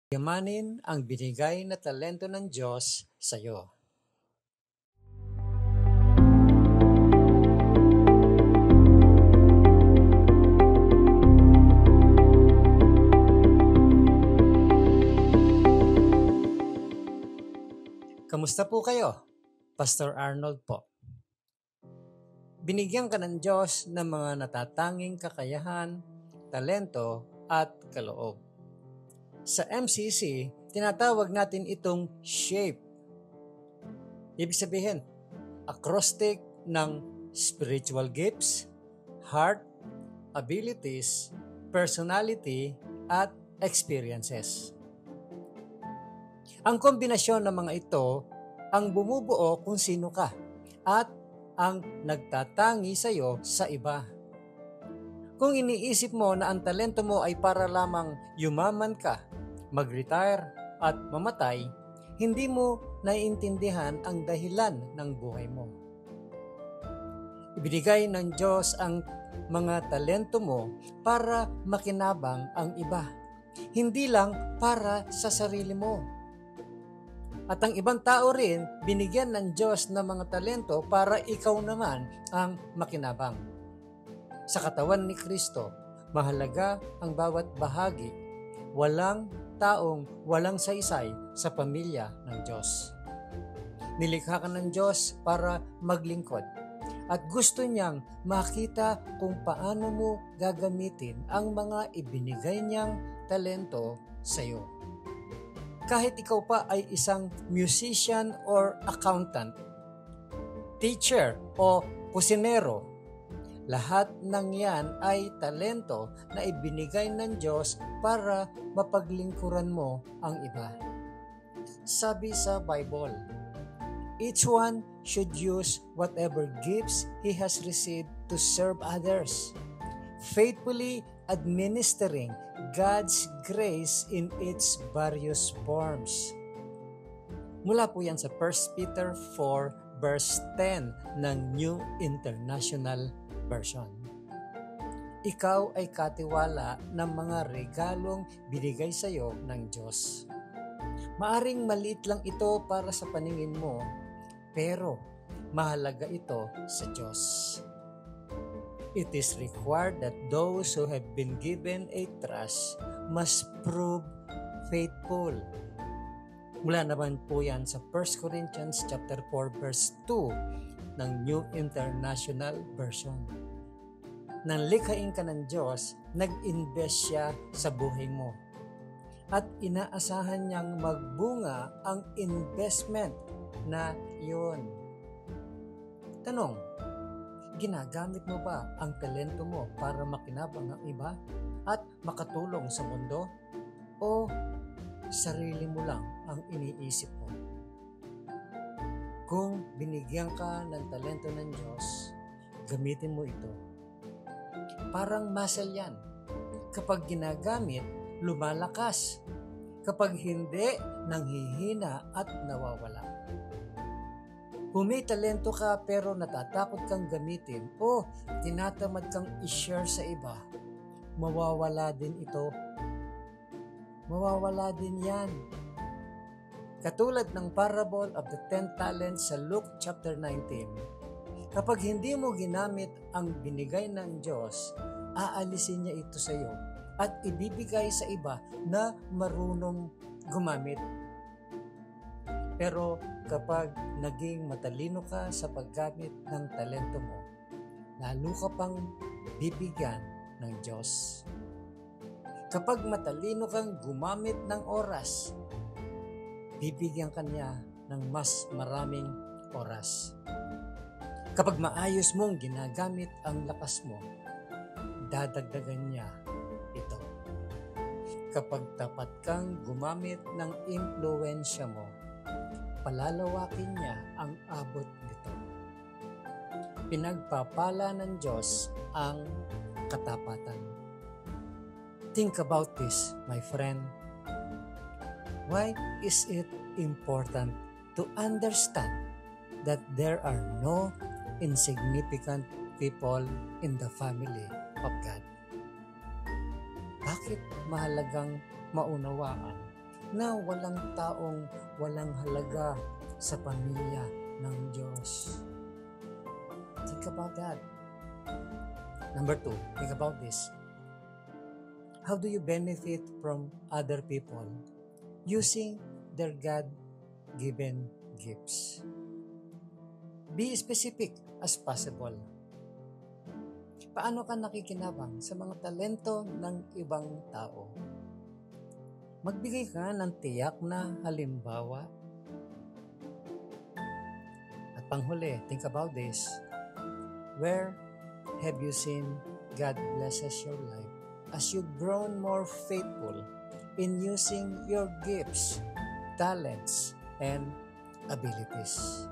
Yamanin ang binigay na talento ng Diyos sa iyo. Kamusta po kayo? Pastor Arnold po. Binigyan ka ng Diyos ng mga natatanging kakayahan, talento at kaloob. Sa MCC, tinatawag natin itong shape. Ibig sabihin, acrostic ng spiritual gifts, heart, abilities, personality, at experiences. Ang kombinasyon ng mga ito ang bumubuo kung sino ka at ang nagtatangi sa iyo sa iba. Kung iniisip mo na ang talento mo ay para lamang yumaman ka, mag-retire at mamatay, hindi mo naiintindihan ang dahilan ng buhay mo. Ibinigay ng Diyos ang mga talento mo para makinabang ang iba, hindi lang para sa sarili mo. At ang ibang tao rin, binigyan ng Diyos ng mga talento para ikaw naman ang makinabang. Sa katawan ni Kristo, mahalaga ang bawat bahagi. Walang taong walang saysay sa pamilya ng Diyos. Nilikha ka ng Diyos para maglingkod. At gusto niyang makita kung paano mo gagamitin ang mga ibinigay niyang talento sa iyo. Kahit ikaw pa ay isang musician or accountant, teacher o kusinero, lahat ng yan ay talento na ibinigay ng Diyos para mapaglingkuran mo ang iba. Sabi sa Bible, each one should use whatever gifts he has received to serve others, faithfully administering God's grace in its various forms. Mula po yan sa 1 Peter 4 verse 10 ng New International Version. Ikaw ay katiwala ng mga regalong binigay sa iyo ng Diyos. Maaring maliit lang ito para sa paningin mo, pero mahalaga ito sa Diyos. It is required that those who have been given a trust must prove faithful. Mula naman po yan sa 1 Corinthians chapter 4 verse 2 ng New International Version. Nang likhain ka ng Diyos, nag-invest siya sa buhay mo. At inaasahan niyang magbunga ang investment na iyon. Tanong, ginagamit mo ba ang talento mo para makinabang ang iba at makatulong sa mundo? O sarili mo lang ang iniisip mo? Kung binigyan ka ng talento ng Diyos, gamitin mo ito. Parang muscle yan. Kapag ginagamit, lumalakas. Kapag hindi, nanghihina at nawawala. Kung may talento ka pero natatakot kang gamitin o tinatamad kang i-share sa iba, mawawala din ito. Mawawala din yan. Katulad ng parable of the 10 talents sa Luke chapter 19, kapag hindi mo ginamit ang binigay ng Diyos, aalisin niya ito sa iyo at ibibigay sa iba na marunong gumamit. Pero kapag naging matalino ka sa paggamit ng talento mo, lalo ka pang bibigyan ng Diyos. Kapag matalino kang gumamit ng oras, bibigyan ka niya ng mas maraming oras. Kapag maayos mong ginagamit ang lakas mo, dadagdagan niya ito. Kapag tapat kang gumamit ng impluwensya mo, palalawakin niya ang abot nito. Pinagpapala ng Diyos ang katapatan. Think about this, my friend. Why is it important to understand that there are no insignificant people in the family of God? Bakit mahalagang maunawaan na walang taong walang halaga sa pamilya ng Diyos. Think about that. Number 2, think about this. How do you benefit from other people using their God-given gifts? Be specific as possible. Paano ka nakikinabang sa mga talento ng ibang tao? Magbigay ka ng tiyak na halimbawa. At panghuli, think about this. Where have you seen God blesses your life as you've grown more faithful in using your gifts, talents, and abilities?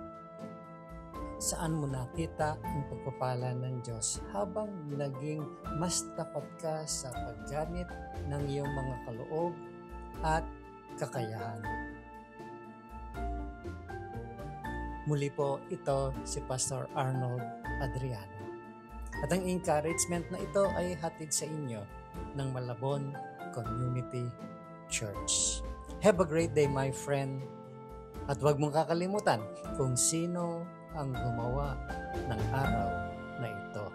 Saan mo nakita ang pagpapala ng Diyos habang naging mas tapat ka sa paggamit ng iyong mga kaloob at kakayahan? Muli po, ito si Pastor Arnold Adriano. At ang encouragement na ito ay hatid sa inyo ng Malabon Community Church. Have a great day, my friend. At huwag mong kakalimutan kung sino ang gumawa ng araw na ito.